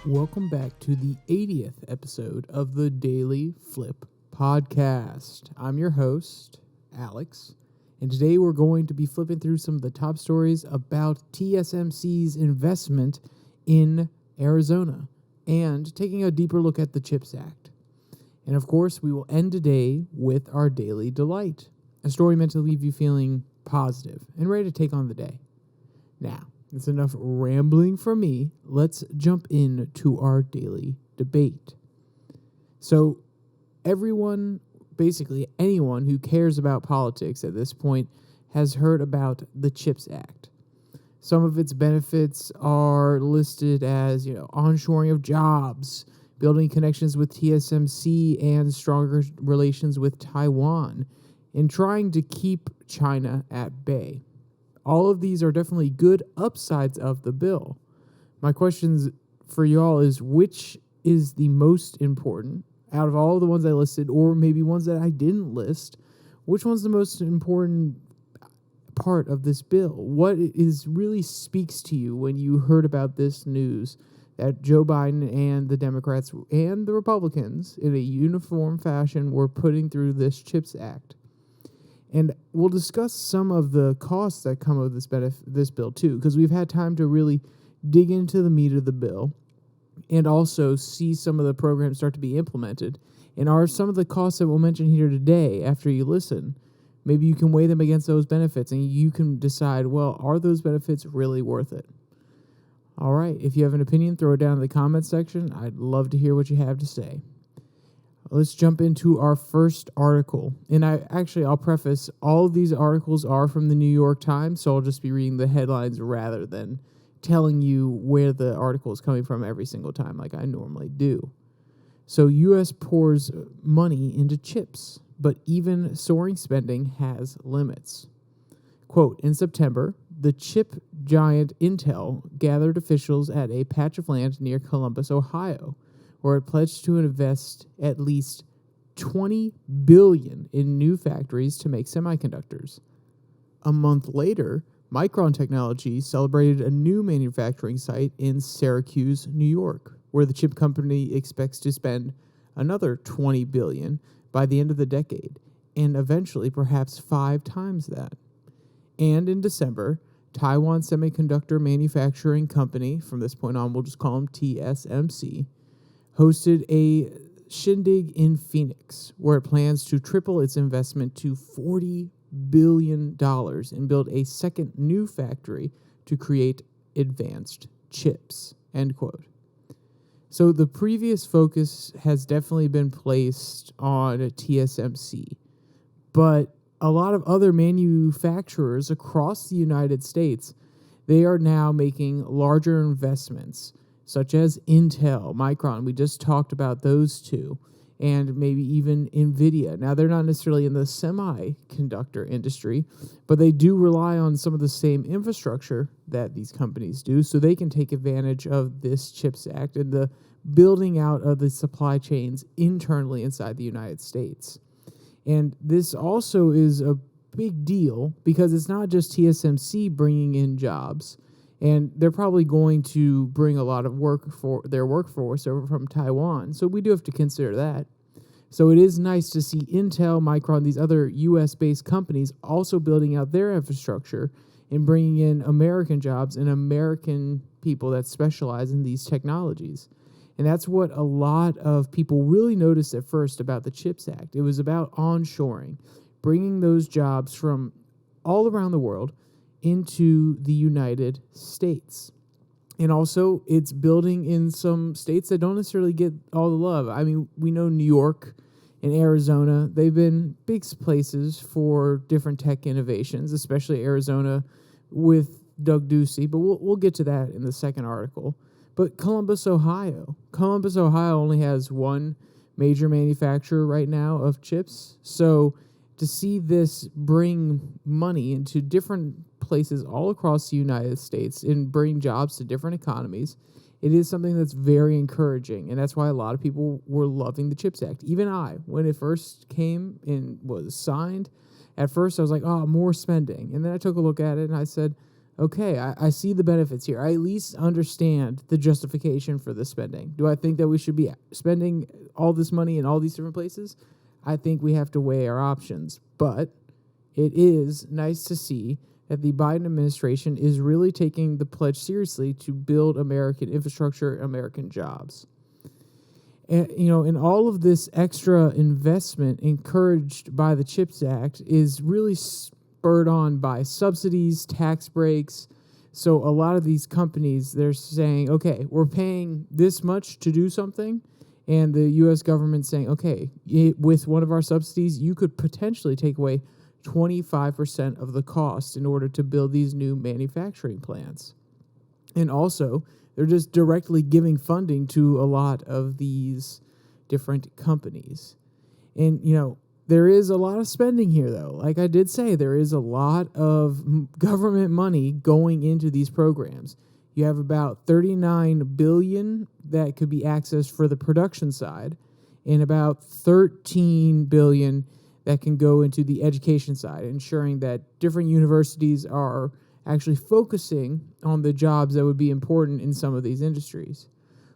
Welcome back to the 80th episode of the Daily Flip podcast. I'm your host, Alex, and today we're going to be flipping through some of the top stories about TSMC's investment in Arizona and taking a deeper look at the CHIPS Act. And of course, we will end today with our Daily Delight, a story meant to leave you feeling positive and ready to take on the day. Now, it's enough rambling from me. Let's jump into our daily debate. So everyone, basically anyone who cares about politics at this point has heard about the CHIPS Act. Some of its benefits are listed as, onshoring of jobs, building connections with TSMC and stronger relations with Taiwan, and trying to keep China at bay. All of these are definitely good upsides of the bill. My questions for y'all is, which is the most important out of all of the ones I listed, or maybe ones that I didn't list? Which one's the most important part of this bill? What is really speaks to you when you heard about this news that Joe Biden and the Democrats and the Republicans in a uniform fashion were putting through this CHIPS Act? And we'll discuss some of the costs that come of this bill, too, because we've had time to really dig into the meat of the bill and also see some of the programs start to be implemented. And are some of the costs that we'll mention here today, after you listen, maybe you can weigh them against those benefits and you can decide, well, are those benefits really worth it? All right. If you have an opinion, throw it down in the comments section. I'd love to hear what you have to say. Let's jump into our first article. And I'll preface, all of these articles are from the New York Times, so I'll just be reading the headlines rather than telling you where the article is coming from every single time like I normally do. So U.S. pours money into chips, but even soaring spending has limits. Quote, in September, the chip giant Intel gathered officials at a patch of land near Columbus, Ohio, where it pledged to invest at least $20 billion in new factories to make semiconductors. A month later, Micron Technology celebrated a new manufacturing site in Syracuse, New York, where the chip company expects to spend another $20 billion by the end of the decade, and eventually perhaps 5 times that. And in December, Taiwan Semiconductor Manufacturing Company, from this point on we'll just call them TSMC, hosted a shindig in Phoenix, where it plans to triple its investment to $40 billion and build a second new factory to create advanced chips, end quote. So the previous focus has definitely been placed on TSMC, but a lot of other manufacturers across the United States, they are now making larger investments, such as Intel, Micron. We just talked about those two, and maybe even NVIDIA. Now, they're not necessarily in the semiconductor industry, but they do rely on some of the same infrastructure that these companies do, so they can take advantage of this CHIPS Act and the building out of the supply chains internally inside the United States. And this also is a big deal because it's not just TSMC bringing in jobs, and they're probably going to bring a lot of work for their workforce over from Taiwan. So we do have to consider that. So it is nice to see Intel, Micron, these other U.S.-based companies also building out their infrastructure and bringing in American jobs and American people that specialize in these technologies. And that's what a lot of people really noticed at first about the CHIPS Act. It was about onshoring, bringing those jobs from all around the world into the United States. And also, it's building in some states that don't necessarily get all the love. I mean, we know New York and Arizona, they've been big places for different tech innovations, especially Arizona with Doug Ducey, but we'll get to that in the second article. But Columbus, Ohio only has one major manufacturer right now of chips. So to see this bring money into different places all across the United States and bring jobs to different economies, it is something that's very encouraging. And that's why a lot of people were loving the CHIPS Act. Even I, when it first came and was signed, at first I was like, oh, more spending. And then I took a look at it and I said, okay, I see the benefits here. I at least understand the justification for the spending. Do I think that we should be spending all this money in all these different places? I think we have to weigh our options. But it is nice to see that the Biden administration is really taking the pledge seriously to build American infrastructure, American jobs. And, and all of this extra investment encouraged by the CHIPS Act is really spurred on by subsidies, tax breaks. So a lot of these companies, they're saying, okay, we're paying this much to do something. And the U.S. government saying, okay, with one of our subsidies, you could potentially take away 25% of the cost in order to build these new manufacturing plants. And also, they're just directly giving funding to a lot of these different companies. And, there is a lot of spending here, though. Like I did say, there is a lot of government money going into these programs. You have about $39 billion that could be accessed for the production side, and about $13 billion that can go into the education side, ensuring that different universities are actually focusing on the jobs that would be important in some of these industries.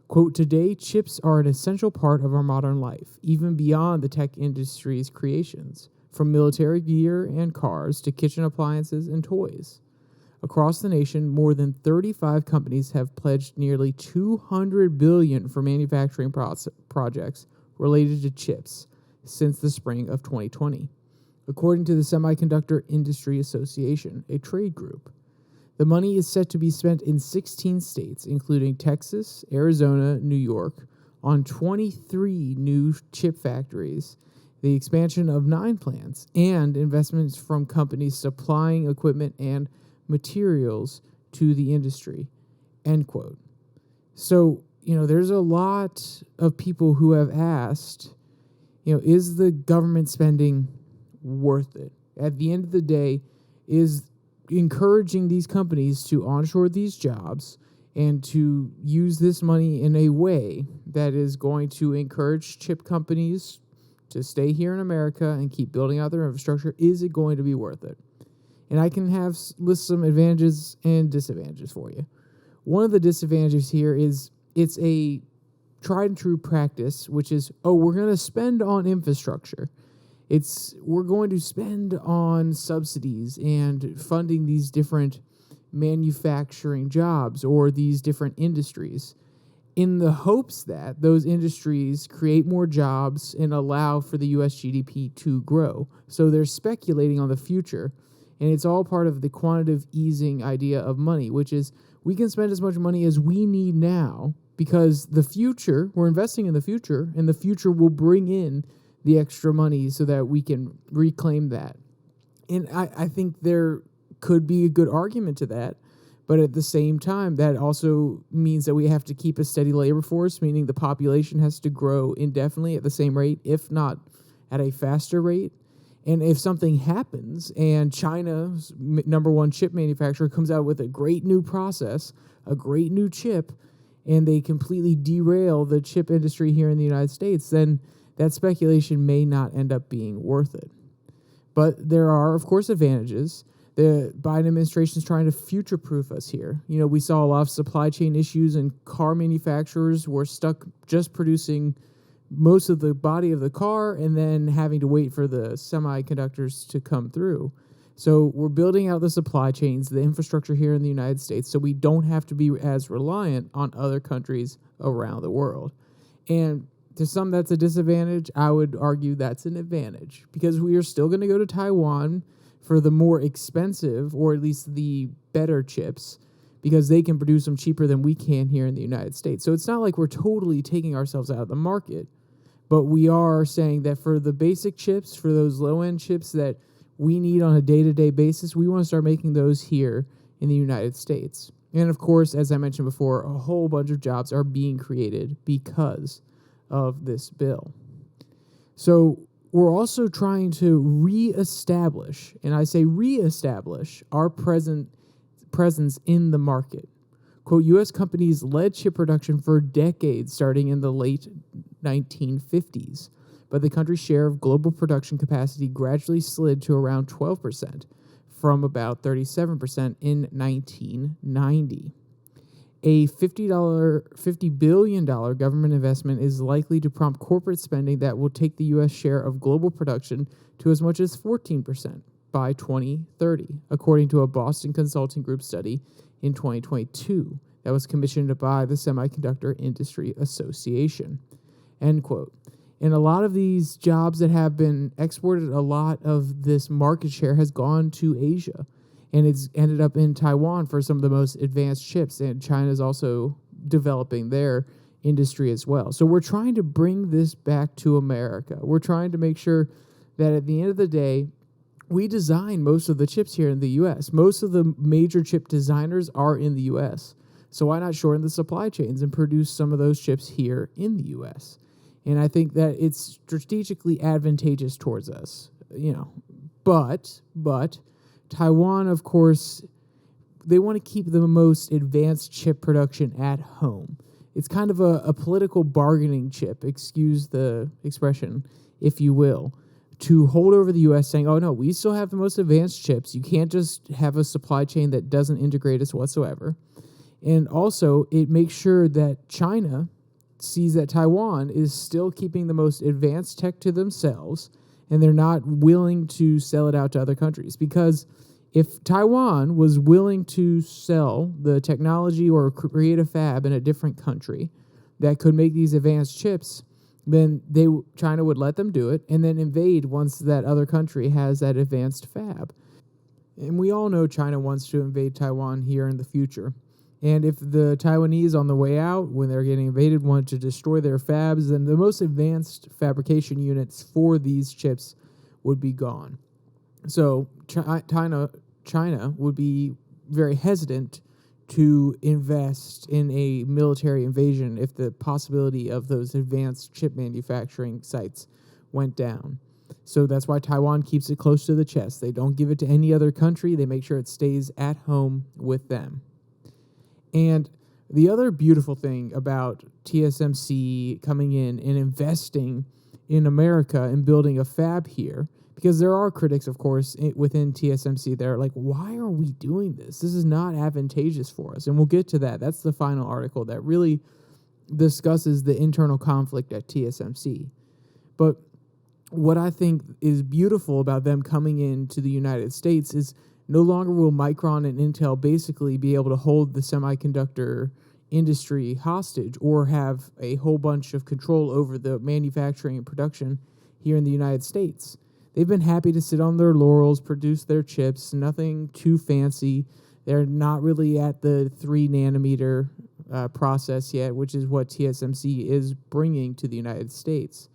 Quote, today, chips are an essential part of our modern life, even beyond the tech industry's creations, from military gear and cars to kitchen appliances and toys. Across the nation, more than 35 companies have pledged nearly $200 billion for manufacturing projects related to chips since the spring of 2020, according to the Semiconductor Industry Association, a trade group. The money is set to be spent in 16 states, including Texas, Arizona, New York, on 23 new chip factories, the expansion of 9 plants, and investments from companies supplying equipment and materials to the industry, end quote. So, there's a lot of people who have asked, is the government spending worth it? At the end of the day, is encouraging these companies to onshore these jobs and to use this money in a way that is going to encourage chip companies to stay here in America and keep building out their infrastructure, is it going to be worth it? And I can list some advantages and disadvantages for you. One of the disadvantages here is it's a tried and true practice, which is, we're going to spend on infrastructure. We're going to spend on subsidies and funding these different manufacturing jobs or these different industries in the hopes that those industries create more jobs and allow for the U.S. GDP to grow. So they're speculating on the future, and it's all part of the quantitative easing idea of money, which is we can spend as much money as we need now because we're investing in the future, and the future will bring in the extra money so that we can reclaim that. And I think there could be a good argument to that, but at the same time, that also means that we have to keep a steady labor force, meaning the population has to grow indefinitely at the same rate, if not at a faster rate. And if something happens and China's number one chip manufacturer comes out with a great new process, a great new chip, and they completely derail the chip industry here in the United States, then that speculation may not end up being worth it. But there are, of course, advantages. The Biden administration is trying to future-proof us here. We saw a lot of supply chain issues, and car manufacturers were stuck just producing most of the body of the car and then having to wait for the semiconductors to come through. So we're building out the supply chains, the infrastructure here in the United States, so we don't have to be as reliant on other countries around the world. And to some, that's a disadvantage. I would argue that's an advantage because we are still going to go to Taiwan for the more expensive, or at least the better chips, because they can produce them cheaper than we can here in the United States. So it's not like we're totally taking ourselves out of the market, but we are saying that for the basic chips, for those low-end chips that we need on a day-to-day basis, we want to start making those here in the United States. And of course, as I mentioned before, a whole bunch of jobs are being created because of this bill. So we're also trying to reestablish, and I say reestablish, our presence in the market. Quote, U.S. companies led chip production for decades starting in the late 1950s, but the country's share of global production capacity gradually slid to around 12% from about 37% in 1990. A $50 billion government investment is likely to prompt corporate spending that will take the U.S. share of global production to as much as 14% by 2030, according to a Boston Consulting Group study in 2022 that was commissioned by the Semiconductor Industry Association. End quote. And a lot of these jobs that have been exported, a lot of this market share has gone to Asia. And it's ended up in Taiwan for some of the most advanced chips. And China's also developing their industry as well. So we're trying to bring this back to America. We're trying to make sure that at the end of the day, we design most of the chips here in the U.S. Most of the major chip designers are in the U.S. So why not shorten the supply chains and produce some of those chips here in the U.S.? And I think that it's strategically advantageous towards us, But Taiwan, of course, they want to keep the most advanced chip production at home. It's kind of a political bargaining chip, excuse the expression, if you will, to hold over the U.S. saying, oh, no, we still have the most advanced chips. You can't just have a supply chain that doesn't integrate us whatsoever. And also, it makes sure that China sees that Taiwan is still keeping the most advanced tech to themselves, and they're not willing to sell it out to other countries. Because if Taiwan was willing to sell the technology or create a fab in a different country that could make these advanced chips, then China would let them do it and then invade once that other country has that advanced fab. And we all know China wants to invade Taiwan here in the future. And if the Taiwanese on the way out, when they're getting invaded, want to destroy their fabs, then the most advanced fabrication units for these chips would be gone. So China would be very hesitant to invest in a military invasion if the possibility of those advanced chip manufacturing sites went down. So that's why Taiwan keeps it close to the chest. They don't give it to any other country. They make sure it stays at home with them. And the other beautiful thing about TSMC coming in and investing in America and building a fab here, because there are critics, of course, within TSMC that are like, why are we doing this? This is not advantageous for us. And we'll get to that. That's the final article that really discusses the internal conflict at TSMC. But what I think is beautiful about them coming into the United States is no longer will Micron and Intel basically be able to hold the semiconductor industry hostage or have a whole bunch of control over the manufacturing and production here in the United States. They've been happy to sit on their laurels, produce their chips, nothing too fancy. They're not really at the 3-nanometer process yet, which is what TSMC is bringing to the United States.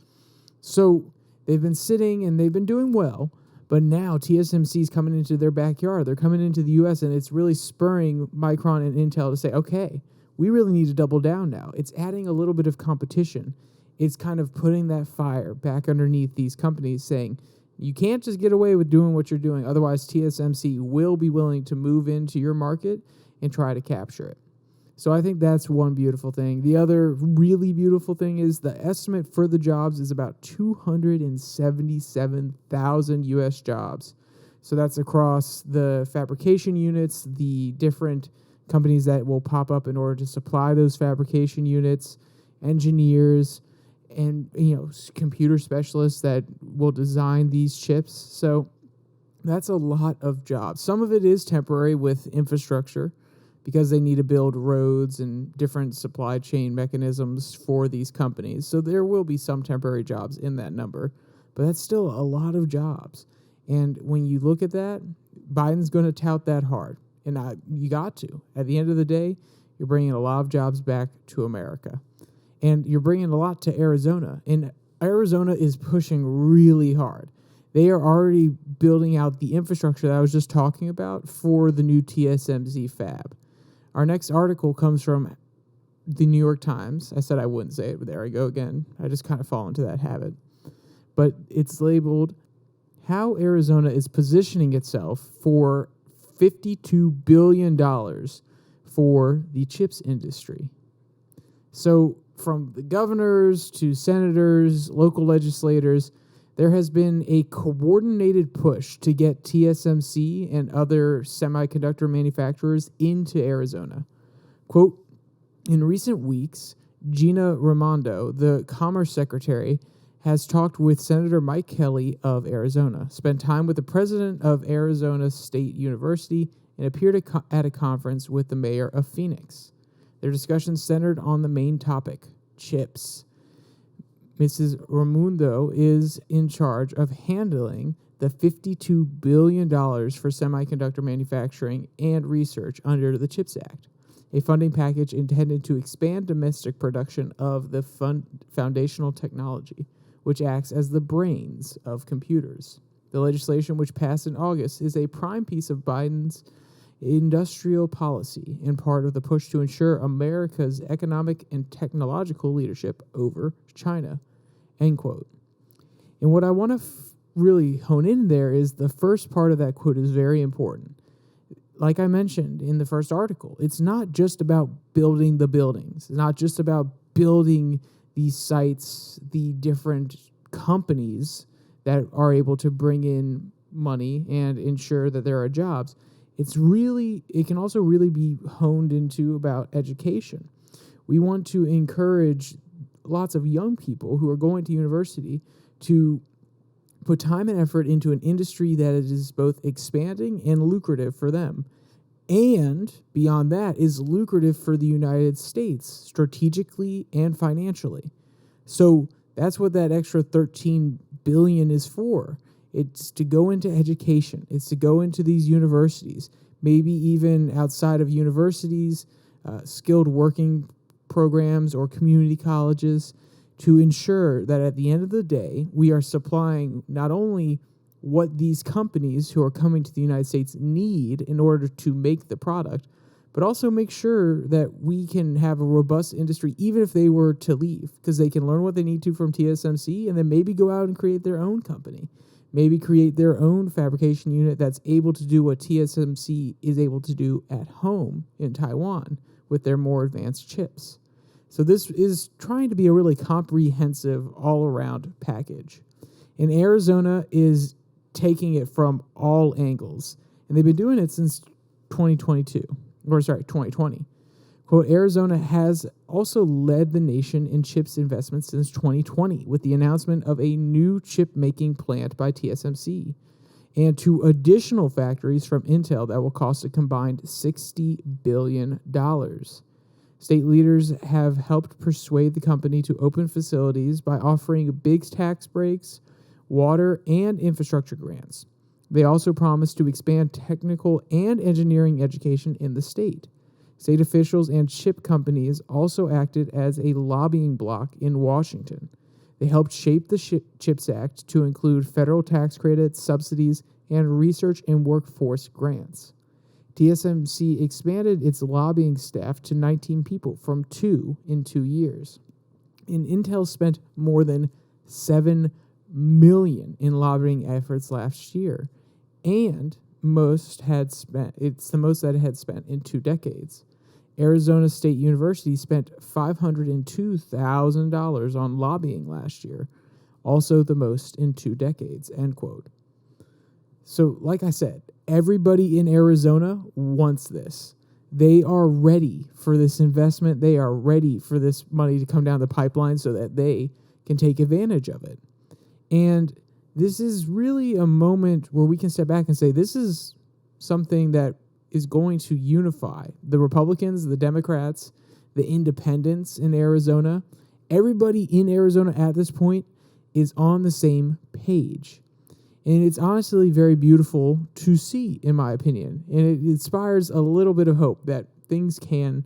So they've been sitting and they've been doing well. But now TSMC is coming into their backyard. They're coming into the U.S., and it's really spurring Micron and Intel to say, okay, we really need to double down now. It's adding a little bit of competition. It's kind of putting that fire back underneath these companies saying, you can't just get away with doing what you're doing. Otherwise, TSMC will be willing to move into your market and try to capture it. So I think that's one beautiful thing. The other really beautiful thing is the estimate for the jobs is about 277,000 U.S. jobs. So that's across the fabrication units, the different companies that will pop up in order to supply those fabrication units, engineers, and computer specialists that will design these chips. So that's a lot of jobs. Some of it is temporary with infrastructure, because they need to build roads and different supply chain mechanisms for these companies. So there will be some temporary jobs in that number, but that's still a lot of jobs. And when you look at that, Biden's going to tout that hard. And you got to. At the end of the day, you're bringing a lot of jobs back to America. And you're bringing a lot to Arizona. And Arizona is pushing really hard. They are already building out the infrastructure that I was just talking about for the new TSMC fab. Our next article comes from the New York Times. I said I wouldn't say it, but there I go again. I just kind of fall into that habit. But it's labeled, How Arizona is Positioning Itself for $52 billion for the chips industry. So from the governors to senators, local legislators, there has been a coordinated push to get TSMC and other semiconductor manufacturers into Arizona. Quote, in recent weeks, Gina Raimondo, the Commerce Secretary, has talked with Senator Mike Kelly of Arizona, spent time with the president of Arizona State University, and appeared at a conference with the mayor of Phoenix. Their discussion centered on the main topic, chips. Mrs. Raimondo is in charge of handling the $52 billion for semiconductor manufacturing and research under the CHIPS Act, a funding package intended to expand domestic production of the foundational technology, which acts as the brains of computers. The legislation, which passed in August, is a prime piece of Biden's industrial policy and part of the push to ensure America's economic and technological leadership over China, end quote. And what I want to really hone in there is the first part of that quote is very important. Like I mentioned in the first article, it's not just about building the buildings. It's not just about building these sites, the different companies that are able to bring in money and ensure that there are jobs. It can also really be honed into about education. We want to encourage lots of young people who are going to university to put time and effort into an industry that is both expanding and lucrative for them. And beyond that is lucrative for the United States strategically and financially. So that's what that extra $13 billion is for. It's to go into education. It's to go into these universities, maybe even outside of universities, skilled working programs or community colleges, to ensure that at the end of the day, we are supplying not only what these companies who are coming to the United States need in order to make the product, but also make sure that we can have a robust industry, even if they were to leave, because they can learn what they need to from TSMC and then maybe go out and create their own company, maybe create their own fabrication unit that's able to do what TSMC is able to do at home in Taiwan with their more advanced chips. So this is trying to be a really comprehensive all-around package. And Arizona is taking it from all angles. And they've been doing it since 2020. Quote, Arizona has also led the nation in chips investments since 2020 with the announcement of a new chip-making plant by TSMC and 2 additional factories from Intel that will cost a combined $60 billion. State leaders have helped persuade the company to open facilities by offering big tax breaks, water, and infrastructure grants. They also promised to expand technical and engineering education in the state. State officials and chip companies also acted as a lobbying bloc in Washington. They helped shape the CHIPS Act to include federal tax credits, subsidies, and research and workforce grants. TSMC expanded its lobbying staff to 19 people from 2 in 2 years. And Intel spent more than $7 million in lobbying efforts last year, and it's the most that it had spent in 2 decades. Arizona State University spent $502,000 on lobbying last year, also the most in 2 decades, end quote. So, like I said, everybody in Arizona wants this. They are ready for this investment. They are ready for this money to come down the pipeline so that they can take advantage of it. And this is really a moment where we can step back and say this is something that is going to unify the Republicans, the Democrats, the independents in Arizona. Everybody in Arizona at this point is on the same page. And it's honestly very beautiful to see, in my opinion. And it inspires a little bit of hope that things can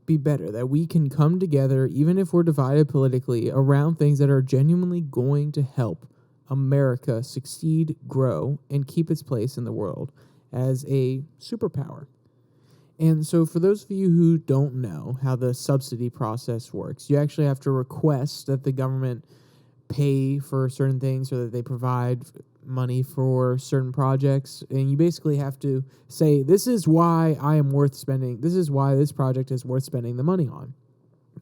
be better, that we can come together, even if we're divided politically, around things that are genuinely going to help America succeed, grow, and keep its place in the world as a superpower. And so for those of you who don't know how the subsidy process works, you actually have to request that the government pay for certain things or that they provide money for certain projects. And you basically have to say, this is why I am worth spending. This is why this project is worth spending the money on.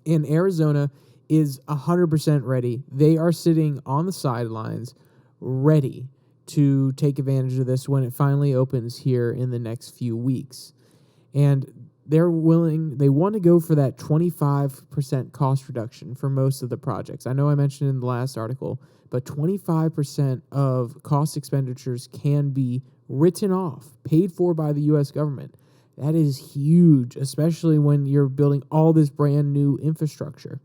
And Arizona is 100% ready. They are sitting on the sidelines ready to take advantage of this when it finally opens here in the next few weeks. And they want to go for that 25% cost reduction for most of the projects. I know I mentioned in the last article, but 25% of cost expenditures can be written off, paid for by the U.S. government. That is huge, especially when you're building all this brand new infrastructure.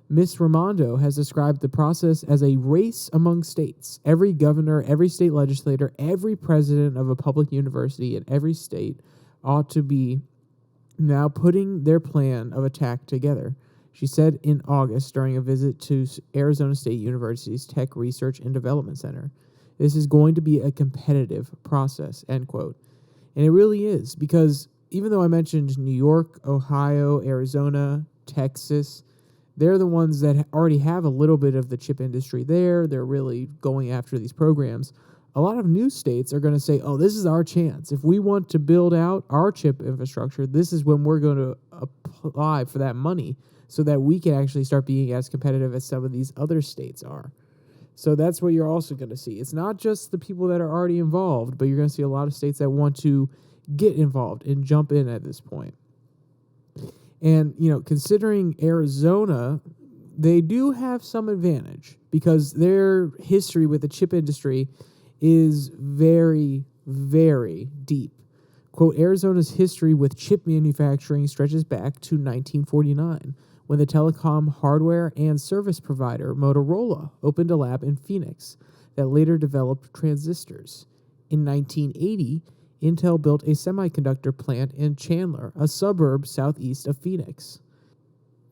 Ms. Raimondo has described the process as a race among states. Every governor, every state legislator, every president of a public university in every state ought to be now putting their plan of attack together. She said in August during a visit to Arizona State University's Tech Research and Development Center. This is going to be a competitive process, end quote. And it really is, because even though I mentioned New York, Ohio, Arizona, Texas, they're the ones that already have a little bit of the chip industry there. They're really going after these programs. A lot of new states are going to say, oh, this is our chance. If we want to build out our chip infrastructure, this is when we're going to apply for that money so that we can actually start being as competitive as some of these other states are. So that's what you're also going to see. It's not just the people that are already involved, but you're going to see a lot of states that want to get involved and jump in at this point. And, considering Arizona, they do have some advantage because their history with the chip industry is very, very deep. Quote, Arizona's history with chip manufacturing stretches back to 1949, when the telecom hardware and service provider Motorola opened a lab in Phoenix that later developed transistors. In 1980, Intel built a semiconductor plant in Chandler, a suburb southeast of Phoenix.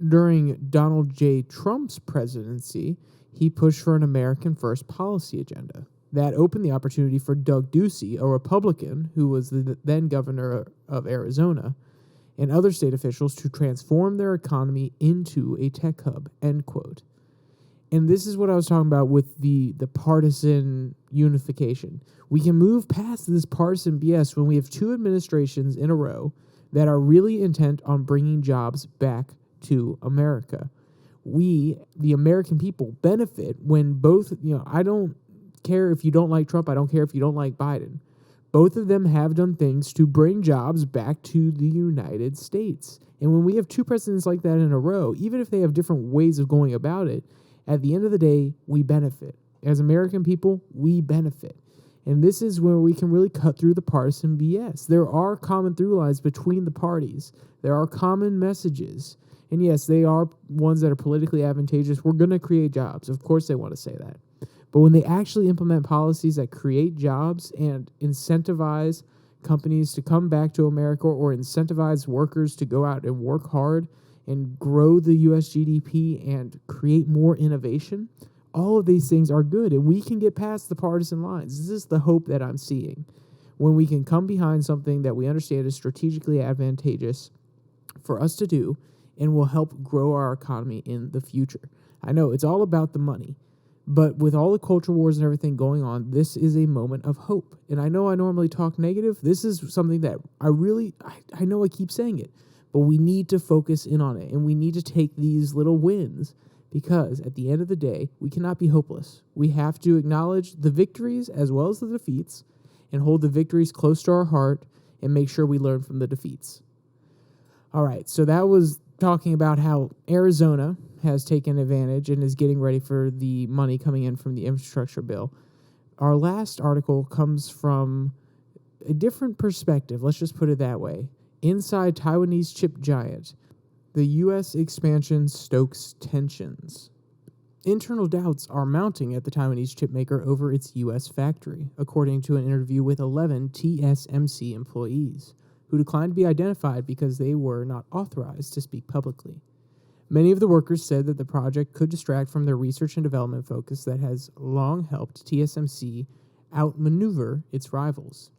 During Donald J. Trump's presidency, he pushed for an American First policy agenda. That opened the opportunity for Doug Ducey, a Republican who was the then governor of Arizona, and other state officials to transform their economy into a tech hub, end quote. And this is what I was talking about with the partisan unification. We can move past this partisan BS when we have two administrations in a row that are really intent on bringing jobs back to America. We, the American people, benefit when both, I don't care if you don't like Trump, I don't care if you don't like Biden. Both of them have done things to bring jobs back to the United States. And when we have two presidents like that in a row, even if they have different ways of going about it, at the end of the day, we benefit. As American people, we benefit. And this is where we can really cut through the partisan BS. There are common through lines between the parties. There are common messages. And yes, they are ones that are politically advantageous. We're going to create jobs. Of course they want to say that. But when they actually implement policies that create jobs and incentivize companies to come back to America or incentivize workers to go out and work hard and grow the U.S. GDP and create more innovation, all of these things are good. And we can get past the partisan lines. This is the hope that I'm seeing. When we can come behind something that we understand is strategically advantageous for us to do and will help grow our economy in the future. I know it's all about the money. But with all the culture wars and everything going on, this is a moment of hope. And I know I normally talk negative. This is something that I know I keep saying it, but we need to focus in on it. And we need to take these little wins because at the end of the day, we cannot be hopeless. We have to acknowledge the victories as well as the defeats and hold the victories close to our heart and make sure we learn from the defeats. All right, so that was talking about how Arizona has taken advantage and is getting ready for the money coming in from the infrastructure bill. Our last article comes from a different perspective, let's just put it that way. Inside Taiwanese chip giant, the U.S. expansion stokes tensions. Internal doubts are mounting at the Taiwanese chipmaker over its U.S. factory, according to an interview with 11 TSMC employees, who declined to be identified because they were not authorized to speak publicly. Many of the workers said that the project could distract from their research and development focus that has long helped TSMC outmaneuver its rivals.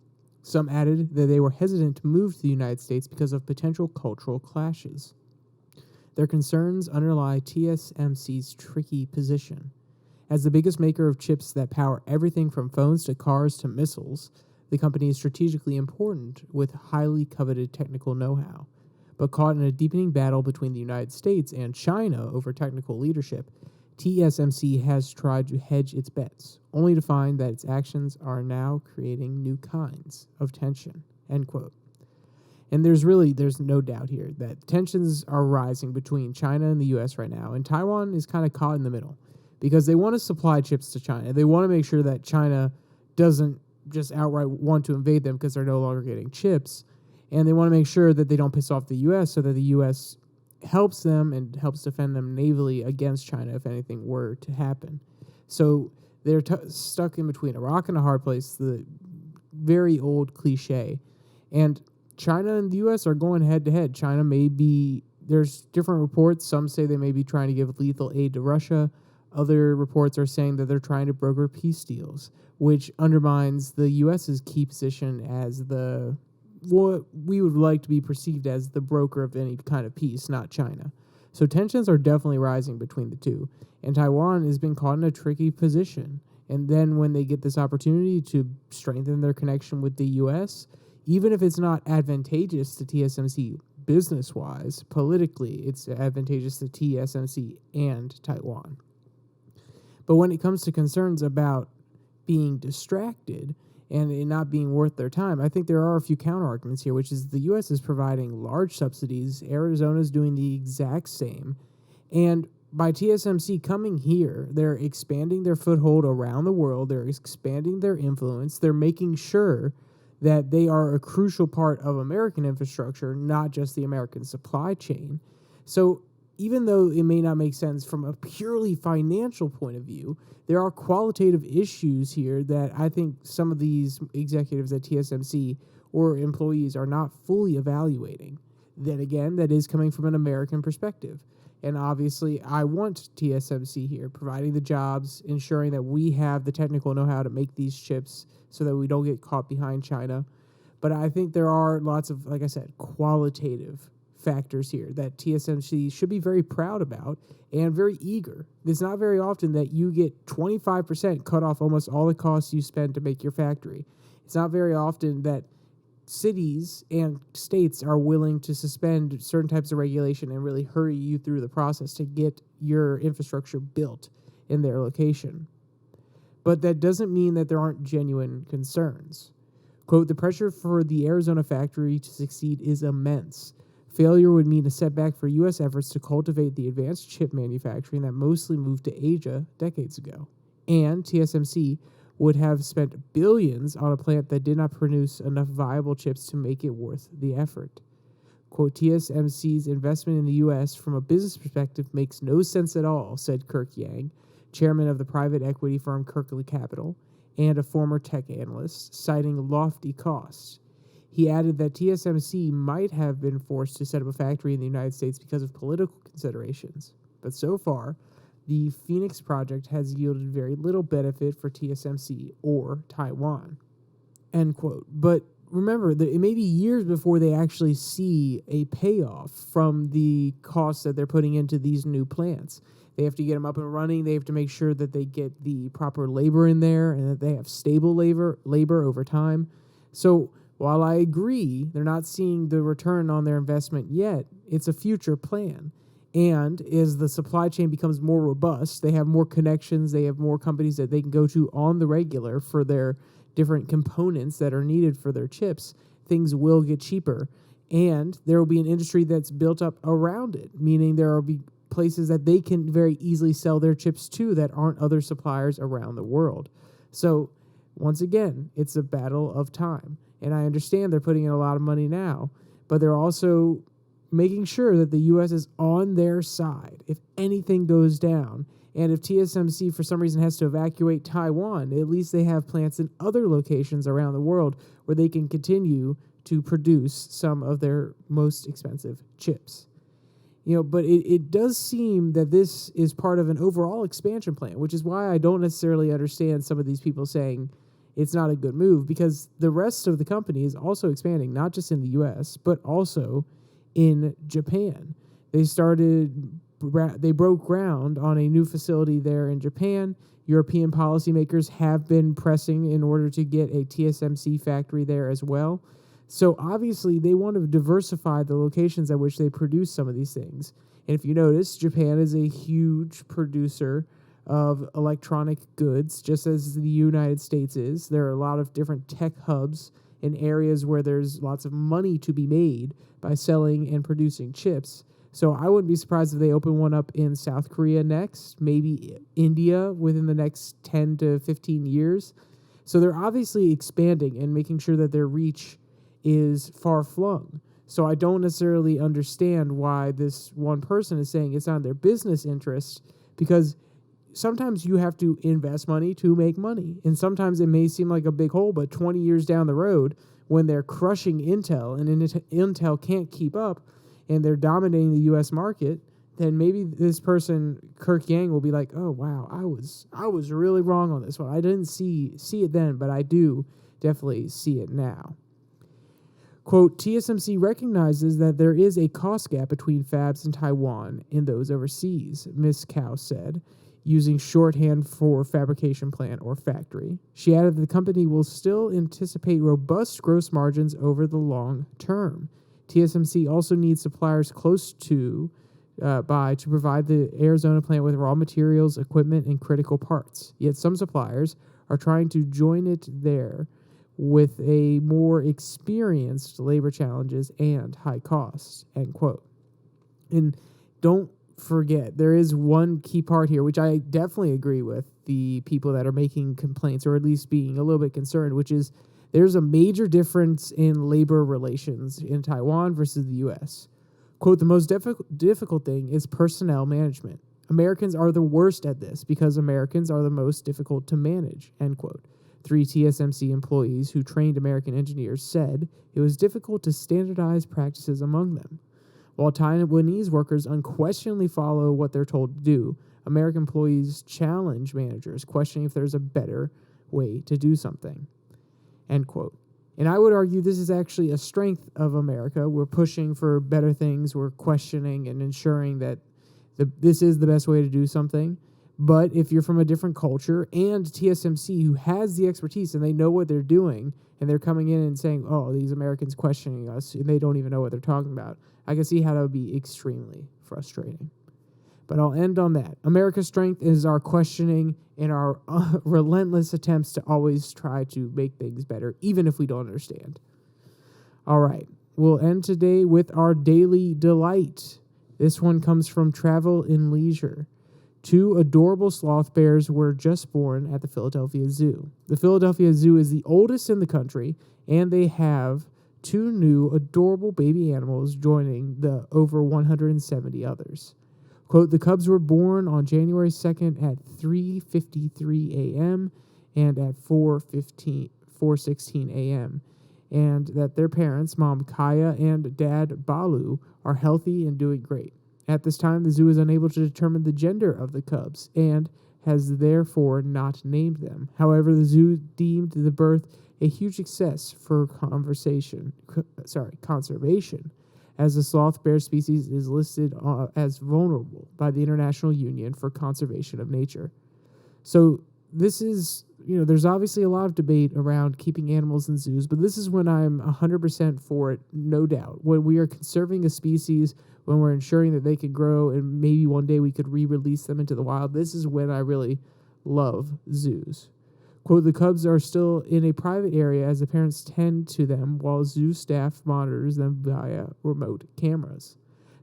Some added that they were hesitant to move to the United States because of potential cultural clashes. Their concerns underlie TSMC's tricky position. As the biggest maker of chips that power everything from phones to cars to missiles, the company is strategically important with highly coveted technical know-how. But caught in a deepening battle between the United States and China over technical leadership, TSMC has tried to hedge its bets, only to find that its actions are now creating new kinds of tension, end quote. And there's no doubt here that tensions are rising between China and the U.S. right now, and Taiwan is kind of caught in the middle because they want to supply chips to China. They want to make sure that China doesn't just outright want to invade them because they're no longer getting chips, and they want to make sure that they don't piss off the U.S. so that the U.S. helps them and helps defend them navally against China if anything were to happen. So they're stuck in between a rock and a hard place, the very old cliche. And China and the U.S. are going head-to-head. China there's different reports. Some say they may be trying to give lethal aid to Russia. Other reports are saying that they're trying to broker peace deals, which undermines the U.S.'s key position as what we would like to be perceived as the broker of any kind of peace, not China. So tensions are definitely rising between the two, and Taiwan has been caught in a tricky position. And then when they get this opportunity to strengthen their connection with the U.S., even if it's not advantageous to TSMC business-wise, politically, it's advantageous to TSMC and Taiwan. But when it comes to concerns about being distracted and it not being worth their time, I think there are a few counter-arguments here, which is the U.S. is providing large subsidies. Arizona is doing the exact same. And by TSMC coming here, they're expanding their foothold around the world. They're expanding their influence. They're making sure that they are a crucial part of American infrastructure, not just the American supply chain. So even though it may not make sense from a purely financial point of view, there are qualitative issues here that I think some of these executives at TSMC or employees are not fully evaluating. Then again, that is coming from an American perspective. And obviously, I want TSMC here, providing the jobs, ensuring that we have the technical know-how to make these chips so that we don't get caught behind China. But I think there are lots of, like I said, qualitative factors here that TSMC should be very proud about and very eager. It's not very often that you get 25% cut off almost all the costs you spend to make your factory. It's not very often that cities and states are willing to suspend certain types of regulation and really hurry you through the process to get your infrastructure built in their location. But that doesn't mean that there aren't genuine concerns. Quote, the pressure for the Arizona factory to succeed is immense. Failure would mean a setback for U.S. efforts to cultivate the advanced chip manufacturing that mostly moved to Asia decades ago. And TSMC would have spent billions on a plant that did not produce enough viable chips to make it worth the effort. Quote, TSMC's investment in the U.S. from a business perspective makes no sense at all, said Kirk Yang, chairman of the private equity firm Kirkley Capital, and a former tech analyst, citing lofty costs. He added that TSMC might have been forced to set up a factory in the United States because of political considerations. But so far, the Phoenix project has yielded very little benefit for TSMC or Taiwan, end quote. But remember, that it may be years before they actually see a payoff from the costs that they're putting into these new plants. They have to get them up and running. They have to make sure that they get the proper labor in there and that they have stable labor over time. So while I agree they're not seeing the return on their investment yet, it's a future plan. And as the supply chain becomes more robust, they have more connections, they have more companies that they can go to on the regular for their different components that are needed for their chips, things will get cheaper. And there will be an industry that's built up around it, meaning there will be places that they can very easily sell their chips to that aren't other suppliers around the world. So once again, it's a battle of time. And I understand they're putting in a lot of money now, but they're also making sure that the U.S. is on their side if anything goes down. And if TSMC for some reason has to evacuate Taiwan, at least they have plants in other locations around the world where they can continue to produce some of their most expensive chips. But it does seem that this is part of an overall expansion plan, which is why I don't necessarily understand some of these people saying it's not a good move, because the rest of the company is also expanding, not just in the U.S., but also in Japan. They broke ground on a new facility there in Japan. European policymakers have been pressing in order to get a TSMC factory there as well. So obviously they want to diversify the locations at which they produce some of these things. And if you notice, Japan is a huge producer of electronic goods, just as the United States is. There are a lot of different tech hubs in areas where there's lots of money to be made by selling and producing chips. So I wouldn't be surprised if they open one up in South Korea next, maybe India within the next 10 to 15 years. So they're obviously expanding and making sure that their reach is far-flung. So I don't necessarily understand why this one person is saying it's not in their business interest, because sometimes you have to invest money to make money. And sometimes it may seem like a big hole, but 20 years down the road, when they're crushing Intel and Intel can't keep up and they're dominating the U.S. market, then maybe this person, Kirk Yang, will be like, oh, wow, I was really wrong on this one. I didn't see it then, but I do definitely see it now. Quote, TSMC recognizes that there is a cost gap between fabs in Taiwan and those overseas, Ms. Cao said, using shorthand for fabrication plant or factory. She added that the company will still anticipate robust gross margins over the long term. TSMC also needs suppliers close to provide the Arizona plant with raw materials, equipment, and critical parts. Yet some suppliers are trying to join it there with a more experienced labor challenges and high costs, end quote. And don't forget, there is one key part here, which I definitely agree with the people that are making complaints, or at least being a little bit concerned, which is there's a major difference in labor relations in Taiwan versus the U.S. Quote, the most difficult thing is personnel management. Americans are the worst at this because Americans are the most difficult to manage, end quote. 3 TSMC employees who trained American engineers said it was difficult to standardize practices among them. While Taiwanese workers unquestionably follow what they're told to do, American employees challenge managers, questioning if there's a better way to do something, end quote. And I would argue this is actually a strength of America. We're pushing for better things. We're questioning and ensuring that this is the best way to do something. But if you're from a different culture, and TSMC, who has the expertise and they know what they're doing, and they're coming in and saying, oh, these Americans questioning us, and they don't even know what they're talking about, I can see how that would be extremely frustrating. But I'll end on that. America's strength is our questioning and our relentless attempts to always try to make things better, even if we don't understand. All right, we'll end today with our daily delight. This one comes from Travel and Leisure. 2 adorable sloth bears were just born at the Philadelphia Zoo. The Philadelphia Zoo is the oldest in the country, and they have 2 new adorable baby animals joining the over 170 others. Quote, the cubs were born on January 2nd at 3:53 a.m. and at 4:16 a.m., and that their parents, Mom Kaya and Dad Balu, are healthy and doing great. At this time, the zoo is unable to determine the gender of the cubs and has therefore not named them. However, the zoo deemed the birth a huge success for conservation, as the sloth bear species is listed as vulnerable by the International Union for Conservation of Nature. So this is, there's obviously a lot of debate around keeping animals in zoos, but this is when I'm 100% for it, no doubt. When we are conserving a species, when we're ensuring that they can grow and maybe one day we could re-release them into the wild, this is when I really love zoos. Quote, the cubs are still in a private area as the parents tend to them while zoo staff monitors them via remote cameras.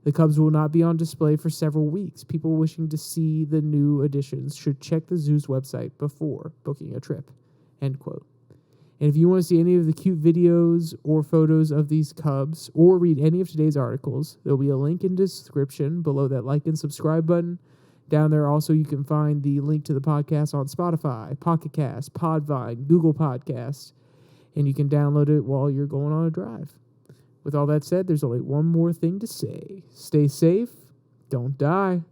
The cubs will not be on display for several weeks. People wishing to see the new additions should check the zoo's website before booking a trip, end quote. And if you want to see any of the cute videos or photos of these cubs or read any of today's articles, there'll be a link in the description below that like and subscribe button. Down there also you can find the link to the podcast on Spotify, Pocket Cast, Podvine, Google Podcasts, and you can download it while you're going on a drive. With all that said, there's only one more thing to say. Stay safe, don't die.